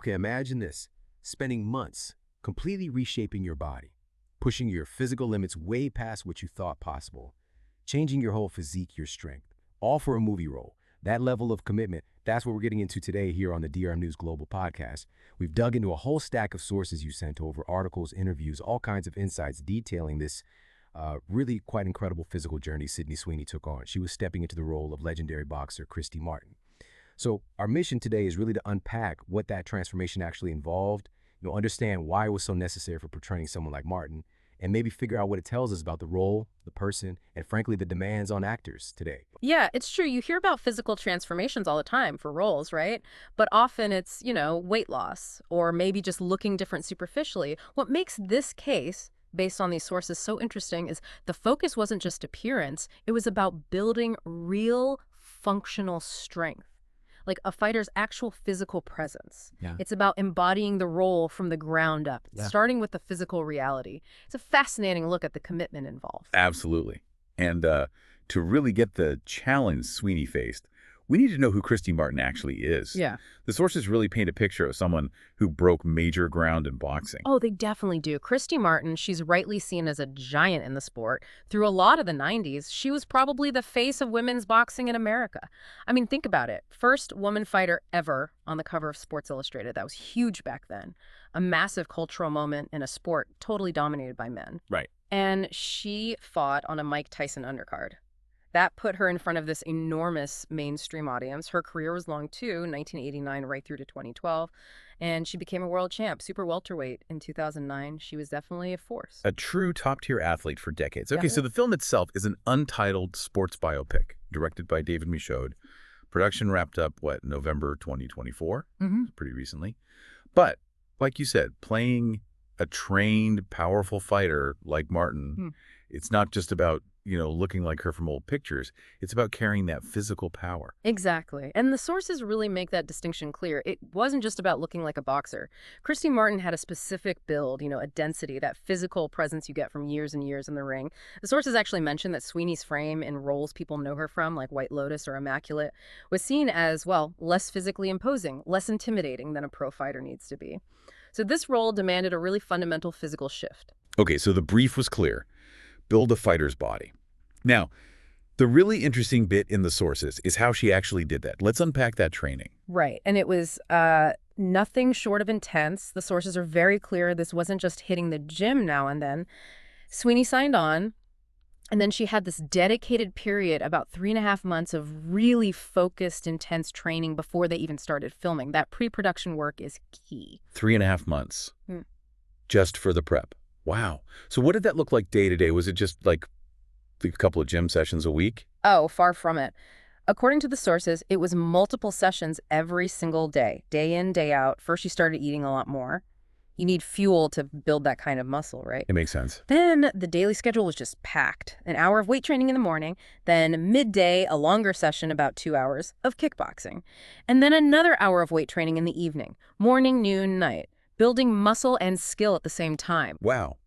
Okay, imagine this, spending months completely reshaping your body, pushing your physical limits way past what you thought possible, changing your whole physique, your strength, all for a movie role. That level of commitment, that's what we're getting into today here on the DRM News Global Podcast. We've dug into a whole stack of sources you sent over, articles, interviews, all kinds of insights detailing this really quite incredible physical journey Sydney Sweeney took on. She was stepping into the role of legendary boxer Christy Martin. So our mission today is really to unpack what that transformation actually involved, understand why it was so necessary for portraying someone like Martin, and maybe figure out what it tells us about the role, the person, and frankly, the demands on actors today. Yeah, it's true. You hear about physical transformations all the time for roles, right? But often it's, weight loss or maybe just looking different superficially. What makes this case, based on these sources, so interesting is the focus wasn't just appearance. It was about building real functional strength, like a fighter's actual physical presence. Yeah. It's about embodying the role from the ground up, starting with the physical reality. It's a fascinating look at the commitment involved. Absolutely. And to really get the challenge Sweeney faced, we need to know who Christy Martin actually is. Yeah. The sources really paint a picture of someone who broke major ground in boxing. Oh, they definitely do. Christy Martin, she's rightly seen as a giant in the sport. Through a lot of the 90s, she was probably the face of women's boxing in America. I mean, think about it. First woman fighter ever on the cover of Sports Illustrated. That was huge back then. A massive cultural moment in a sport totally dominated by men. Right. And she fought on a Mike Tyson undercard. That put her in front of this enormous mainstream audience. Her career was long, too, 1989 right through to 2012. And she became a world champ, super welterweight in 2009. She was definitely a force. A true top-tier athlete for decades. Okay, Yeah. so the film itself is an untitled sports biopic directed by David Michaud. Production wrapped up, November 2024? Pretty recently. But, like you said, playing a trained, powerful fighter like Martin, it's not just about looking like her from old pictures. It's about carrying that physical power. Exactly. And the sources really make that distinction clear. It wasn't just about looking like a boxer. Christy Martin had a specific build, a density, that physical presence you get from years and years in the ring. The sources actually mentioned that Sweeney's frame in roles people know her from, like White Lotus or Immaculate, was seen as, less physically imposing, less intimidating than a pro fighter needs to be. So this role demanded a really fundamental physical shift. Okay, so the brief was clear. Build a fighter's body. Now, the really interesting bit in the sources is how she actually did that. Let's unpack that training. Right. And it was nothing short of intense. The sources are very clear. This wasn't just hitting the gym now and then. Sweeney signed on, and then she had this dedicated period, about 3.5 months of really focused, intense training before they even started filming. That pre-production work is key. 3.5 months just for the prep. Wow. So what did that look like day to day? Was it just like a couple of gym sessions a week? Oh, far from it. According to the sources, it was multiple sessions every single day in, day out. First, she started eating a lot more. You need fuel to build that kind of muscle, right? It makes sense. Then the daily schedule was just packed. An hour of weight training in the morning, then midday, a longer session, about 2 hours, of kickboxing. And then another hour of weight training in the evening, morning, noon, night. Building muscle and skill at the same time. Wow.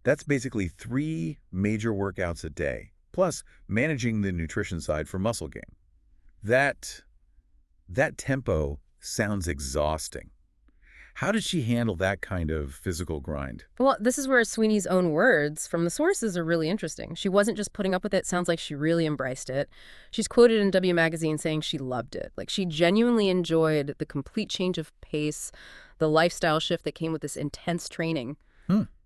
That's basically 3 major workouts a day, plus managing the nutrition side for muscle gain. That tempo sounds exhausting. How did she handle that kind of physical grind? Well, this is where Sweeney's own words from the sources are really interesting. She wasn't just putting up with it. Sounds like she really embraced it. She's quoted in W Magazine saying she loved it. Like, she genuinely enjoyed the complete change of pace, the lifestyle shift that came with this intense training.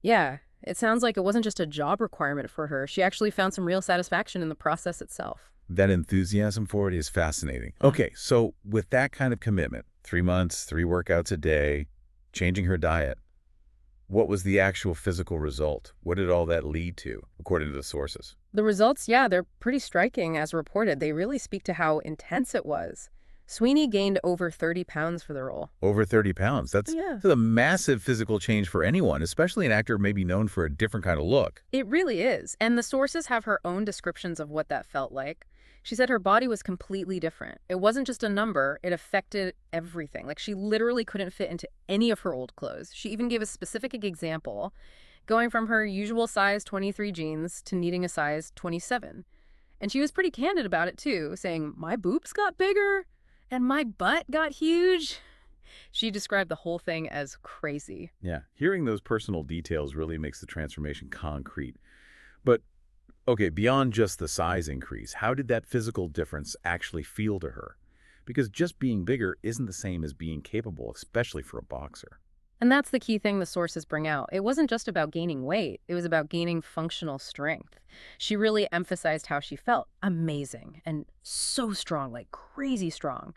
Yeah, it sounds like it wasn't just a job requirement for her. She actually found some real satisfaction in the process itself. That enthusiasm for it is fascinating. Okay, so with that kind of commitment, 3 months, 3 workouts a day, changing her diet, what was the actual physical result? What did all that lead to, according to the sources? The results, they're pretty striking as reported. They really speak to how intense it was. Sweeney gained over 30 pounds for the role. Over 30 pounds. That's a massive physical change for anyone, especially an actor maybe known for a different kind of look. It really is. And the sources have her own descriptions of what that felt like. She said her body was completely different. It wasn't just a number. It affected everything. Like, she literally couldn't fit into any of her old clothes. She even gave a specific example, going from her usual size 23 jeans to needing a size 27. And she was pretty candid about it, too, saying, my boobs got bigger and my butt got huge. She described the whole thing as crazy. Yeah, hearing those personal details really makes the transformation concrete. But, okay, beyond just the size increase, how did that physical difference actually feel to her? Because just being bigger isn't the same as being capable, especially for a boxer. And that's the key thing the sources bring out. It wasn't just about gaining weight, it was about gaining functional strength. She really emphasized how she felt amazing and so strong, like crazy strong.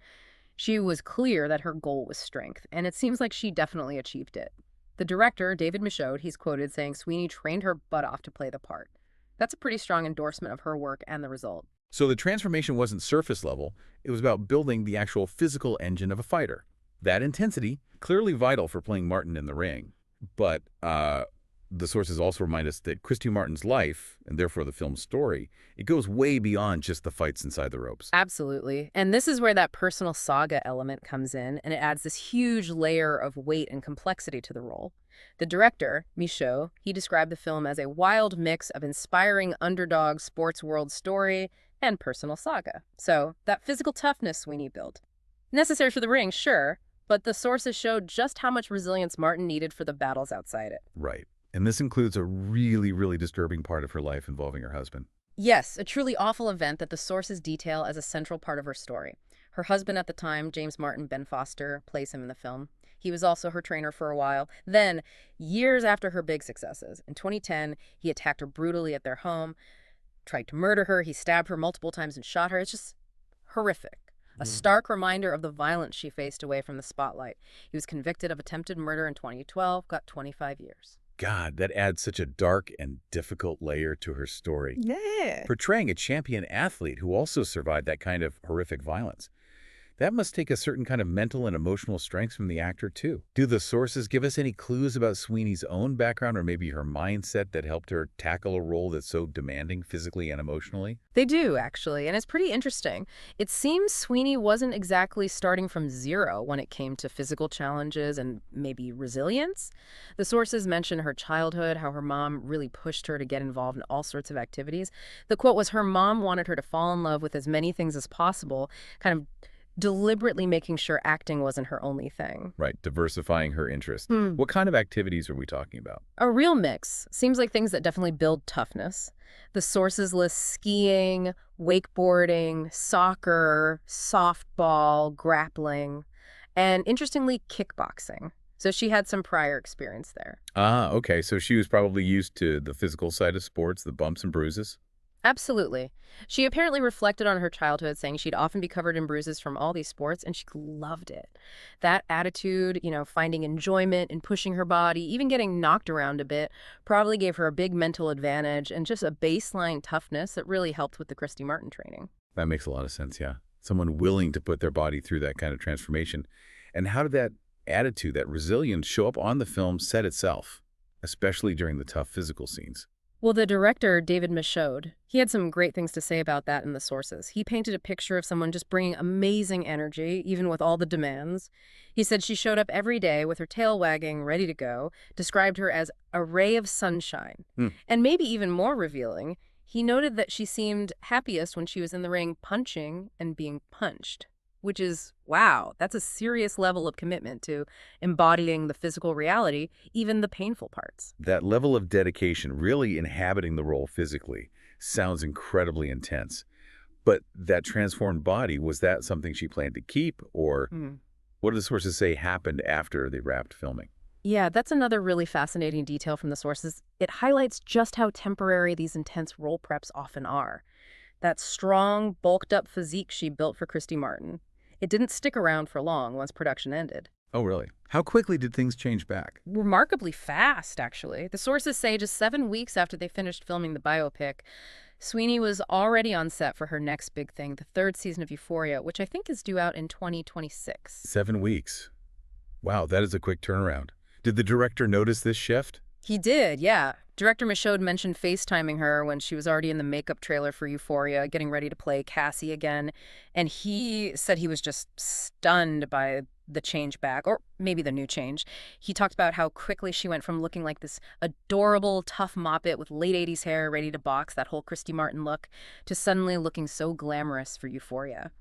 She was clear that her goal was strength, and it seems like she definitely achieved it. The director, David Michaud, he's quoted saying Sweeney trained her butt off to play the part. That's a pretty strong endorsement of her work and the result. So the transformation wasn't surface level, it was about building the actual physical engine of a fighter. That intensity, clearly vital for playing Martin in the ring. But the sources also remind us that Christy Martin's life, and therefore the film's story, it goes way beyond just the fights inside the ropes. Absolutely. And this is where that personal saga element comes in, and it adds this huge layer of weight and complexity to the role. The director, Michaud, he described the film as a wild mix of inspiring underdog sports world story and personal saga. So, that physical toughness Sweeney built. Necessary for the ring, sure, but the sources showed just how much resilience Martin needed for the battles outside it. Right. And this includes a really, really disturbing part of her life involving her husband. Yes, a truly awful event that the sources detail as a central part of her story. Her husband at the time, James Martin Ben Foster, plays him in the film. He was also her trainer for a while. Then, years after her big successes, in 2010, he attacked her brutally at their home, tried to murder her, he stabbed her multiple times and shot her. It's just horrific. A stark reminder of the violence she faced away from the spotlight. He was convicted of attempted murder in 2012, got 25 years. God, that adds such a dark and difficult layer to her story. Yeah. Portraying a champion athlete who also survived that kind of horrific violence. That must take a certain kind of mental and emotional strength from the actor, too. Do the sources give us any clues about Sweeney's own background or maybe her mindset that helped her tackle a role that's so demanding physically and emotionally? They do, actually, and it's pretty interesting. It seems Sweeney wasn't exactly starting from zero when it came to physical challenges and maybe resilience. The sources mention her childhood, how her mom really pushed her to get involved in all sorts of activities. The quote was her mom wanted her to fall in love with as many things as possible, kind of deliberately making sure acting wasn't her only thing. Right, diversifying her interest. What kind of activities are we talking about? A real mix. Seems like things that definitely build toughness. The sources list skiing, wakeboarding, soccer, softball, grappling, and interestingly, kickboxing. So she had some prior experience there. Ah, okay, so she was probably used to the physical side of sports, the bumps and bruises. Absolutely. She apparently reflected on her childhood, saying she'd often be covered in bruises from all these sports, and she loved it. That attitude, finding enjoyment in pushing her body, even getting knocked around a bit, probably gave her a big mental advantage and just a baseline toughness that really helped with the Christy Martin training. That makes a lot of sense, yeah. Someone willing to put their body through that kind of transformation. And how did that attitude, that resilience, show up on the film set itself, especially during the tough physical scenes? Well, the director, David Michaud, he had some great things to say about that in the sources. He painted a picture of someone just bringing amazing energy, even with all the demands. He said she showed up every day with her tail wagging, ready to go, described her as a ray of sunshine. And maybe even more revealing, he noted that she seemed happiest when she was in the ring punching and being punched. Which is, wow, that's a serious level of commitment to embodying the physical reality, even the painful parts. That level of dedication, really inhabiting the role physically, sounds incredibly intense. But that transformed body, was that something she planned to keep? Or what do the sources say happened after they wrapped filming? Yeah, that's another really fascinating detail from the sources. It highlights just how temporary these intense role preps often are. That strong, bulked-up physique she built for Christy Martin. It didn't stick around for long once production ended. Oh, really? How quickly did things change back? Remarkably fast, actually. The sources say just 7 weeks after they finished filming the biopic, Sweeney was already on set for her next big thing, the third season of Euphoria, which I think is due out in 2026. 7 weeks. Wow, that is a quick turnaround. Did the director notice this shift? He did, yeah. Director Michaud mentioned FaceTiming her when she was already in the makeup trailer for Euphoria, getting ready to play Cassie again. And he said he was just stunned by the change back, or maybe the new change. He talked about how quickly she went from looking like this adorable, tough moppet with late 80s hair ready to box, that whole Christy Martin look, to suddenly looking so glamorous for Euphoria.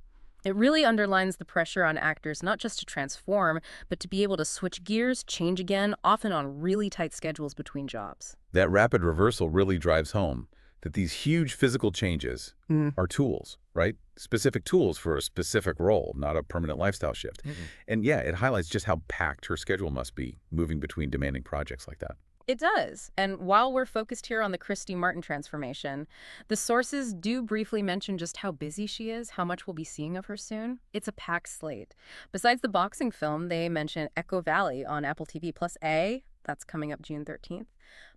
It really underlines the pressure on actors not just to transform, but to be able to switch gears, change again, often on really tight schedules between jobs. That rapid reversal really drives home that these huge physical changes are tools, right? Specific tools for a specific role, not a permanent lifestyle shift. And yeah, it highlights just how packed her schedule must be, moving between demanding projects like that. It does. And while we're focused here on the Christy Martin transformation, the sources do briefly mention just how busy she is, how much we'll be seeing of her soon. It's a packed slate. Besides the boxing film, they mention Echo Valley on Apple TV Plus A. That's coming up June 13th.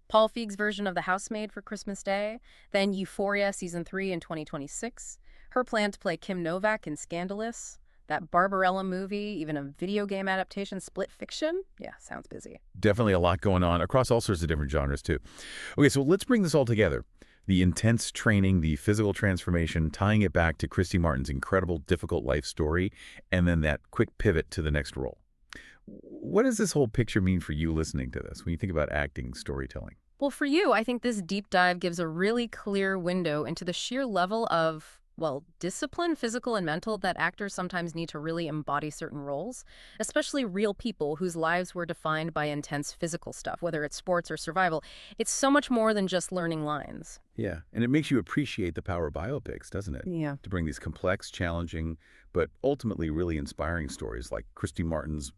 Paul Feig's version of The Housemaid for Christmas Day. Then Euphoria Season 3 in 2026. Her plan to play Kim Novak in Scandalous. That Barbarella movie, even a video game adaptation, Split Fiction. Yeah, sounds busy. Definitely a lot going on across all sorts of different genres, too. Okay, so let's bring this all together. The intense training, the physical transformation, tying it back to Christy Martin's incredible, difficult life story, and then that quick pivot to the next role. What does this whole picture mean for you listening to this when you think about acting, storytelling? Well, for you, I think this deep dive gives a really clear window into the sheer level of, well, discipline, physical and mental, that actors sometimes need to really embody certain roles, especially real people whose lives were defined by intense physical stuff, whether it's sports or survival. It's so much more than just learning lines. Yeah, and it makes you appreciate the power of biopics, doesn't it? Yeah. To bring these complex, challenging, but ultimately really inspiring stories like Christy Martin's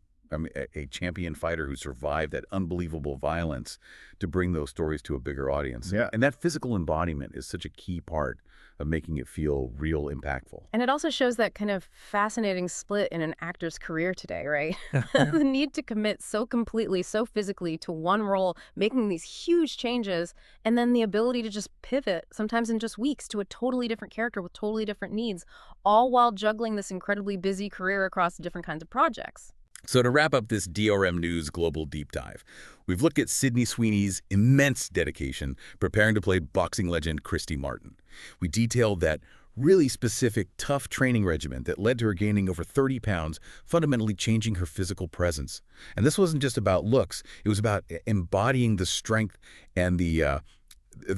a champion fighter who survived that unbelievable violence, to bring those stories to a bigger audience. Yeah. And that physical embodiment is such a key part of making it feel real impactful. And it also shows that kind of fascinating split in an actor's career today, right? The need to commit so completely, so physically to one role, making these huge changes, and then the ability to just pivot, sometimes in just weeks, to a totally different character with totally different needs, all while juggling this incredibly busy career across different kinds of projects. So to wrap up this DRM News Global Deep Dive, we've looked at Sydney Sweeney's immense dedication preparing to play boxing legend Christy Martin. We detailed that really specific, tough training regimen that led to her gaining over 30 pounds, fundamentally changing her physical presence. And this wasn't just about looks. It was about embodying the strength and the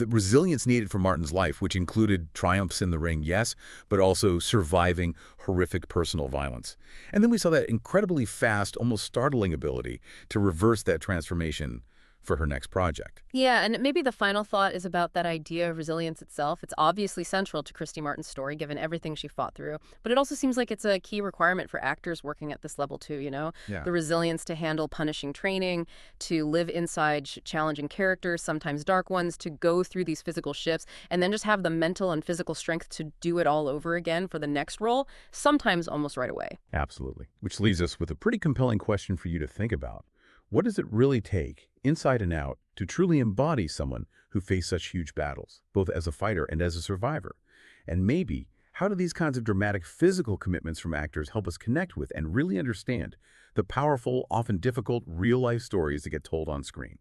resilience needed for Martin's life, which included triumphs in the ring, yes, but also surviving horrific personal violence. And then we saw that incredibly fast, almost startling ability to reverse that transformation for her next project. Yeah, and maybe the final thought is about that idea of resilience itself. It's obviously central to Christy Martin's story, given everything she fought through. But it also seems like it's a key requirement for actors working at this level too, you know? Yeah. The resilience to handle punishing training, to live inside challenging characters, sometimes dark ones, to go through these physical shifts, and then just have the mental and physical strength to do it all over again for the next role, sometimes almost right away. Absolutely. Which leaves us with a pretty compelling question for you to think about. What does it really take, inside and out, to truly embody someone who faced such huge battles, both as a fighter and as a survivor? And maybe, how do these kinds of dramatic physical commitments from actors help us connect with and really understand the powerful, often difficult, real-life stories that get told on screen?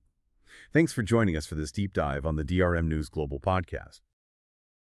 Thanks for joining us for this deep dive on the DRM News Global Podcast.